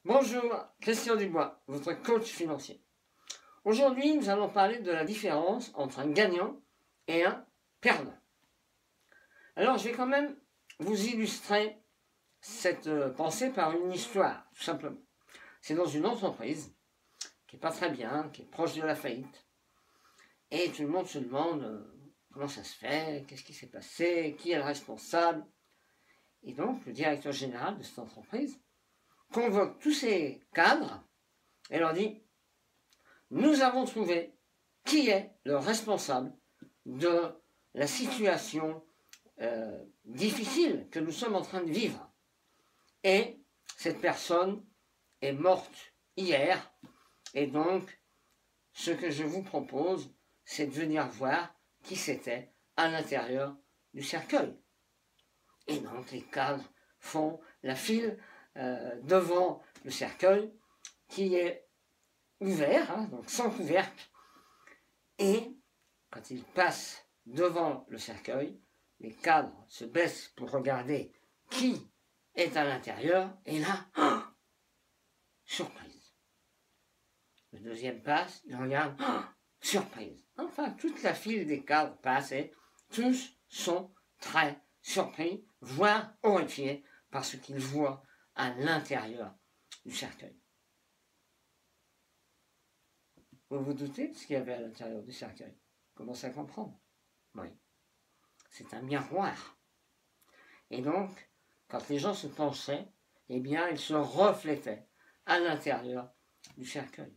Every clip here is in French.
Bonjour, Christian Dubois, votre coach financier. Aujourd'hui, nous allons parler de la différence entre un gagnant et un perdant. Alors, je vais quand même vous illustrer cette pensée par une histoire, tout simplement. C'est dans une entreprise qui n'est pas très bien, qui est proche de la faillite. Et tout le monde se demande comment ça se fait, qu'est-ce qui s'est passé, qui est le responsable. Et donc, le directeur général de cette entreprise convoque tous ces cadres et leur dit « Nous avons trouvé qui est le responsable de la situation difficile que nous sommes en train de vivre. Et cette personne est morte hier. Et donc, ce que je vous propose, c'est de venir voir qui c'était à l'intérieur du cercueil. » Et donc, les cadres font la file devant le cercueil qui est ouvert, donc sans couvercle. Et quand ils passent devant le cercueil, les cadres se baissent pour regarder qui est à l'intérieur. Et là, surprise. Le deuxième passe, il regarde, surprise. Enfin, toute la file des cadres passe et tous sont très surpris, voire horrifiés par ce qu'ils voient à l'intérieur du cercueil. Vous vous doutez de ce qu'il y avait à l'intérieur du cercueil? Commencez à comprendre. Oui. C'est un miroir. Et donc, quand les gens se penchaient, eh bien, ils se reflétaient à l'intérieur du cercueil.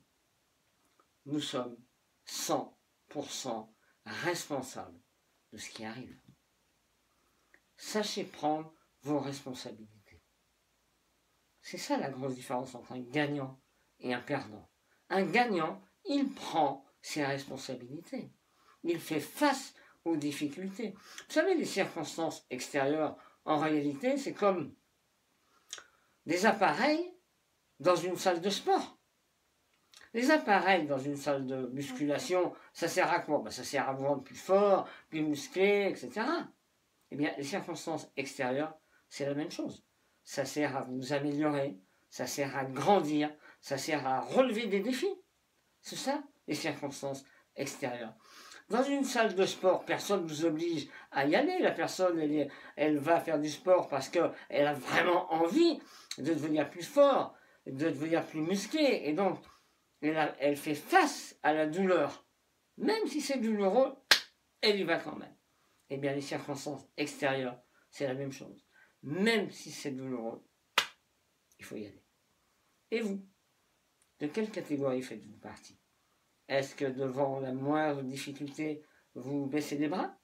Nous sommes 100% responsables de ce qui arrive. Sachez prendre vos responsabilités. C'est ça la grosse différence entre un gagnant et un perdant. Un gagnant, il prend ses responsabilités. Il fait face aux difficultés. Vous savez, les circonstances extérieures, en réalité, c'est comme des appareils dans une salle de sport. Les appareils dans une salle de musculation, ça sert à quoi? Ça sert à vous rendre plus fort, plus musclé, etc. Eh bien, les circonstances extérieures, c'est la même chose. Ça sert à vous améliorer, ça sert à grandir, ça sert à relever des défis. C'est ça, les circonstances extérieures. Dans une salle de sport, personne ne vous oblige à y aller. La personne, elle va faire du sport parce qu'elle a vraiment envie de devenir plus fort, de devenir plus musclé. Et donc, elle fait face à la douleur. Même si c'est douloureux, elle y va quand même. Eh bien, les circonstances extérieures, c'est la même chose. Même si c'est douloureux, il faut y aller. Et vous, de quelle catégorie faites-vous partie? Est-ce que devant la moindre difficulté, vous baissez les bras?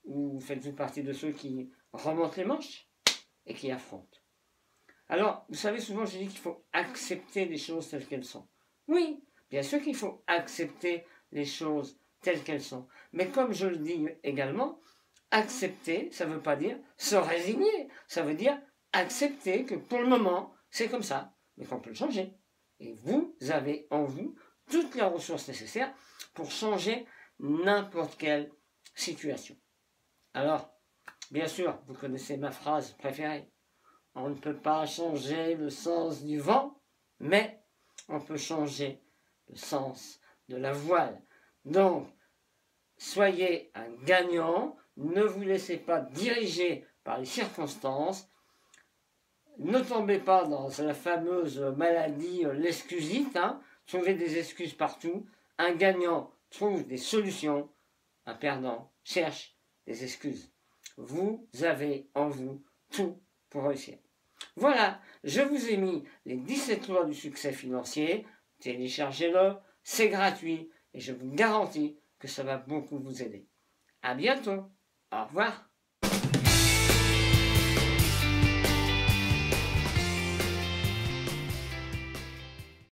Ou faites-vous partie de ceux qui remontent les manches et qui affrontent? Alors, vous savez, souvent je dis qu'il faut accepter les choses telles qu'elles sont. Oui, bien sûr qu'il faut accepter les choses telles qu'elles sont. Mais comme je le dis également, accepter, ça ne veut pas dire se résigner. Ça veut dire accepter que pour le moment, c'est comme ça, mais qu'on peut le changer. Et vous avez en vous toutes les ressources nécessaires pour changer n'importe quelle situation. Alors, bien sûr, vous connaissez ma phrase préférée. On ne peut pas changer le sens du vent, mais on peut changer le sens de la voile. Donc, soyez un gagnant, ne vous laissez pas diriger par les circonstances, ne tombez pas dans la fameuse maladie, l'excusite, trouvez des excuses partout. Un gagnant trouve des solutions, un perdant cherche des excuses. Vous avez en vous tout pour réussir. Voilà, je vous ai mis les 17 lois du succès financier, téléchargez-le, c'est gratuit et je vous garantis que ça va beaucoup vous aider. À bientôt, au revoir.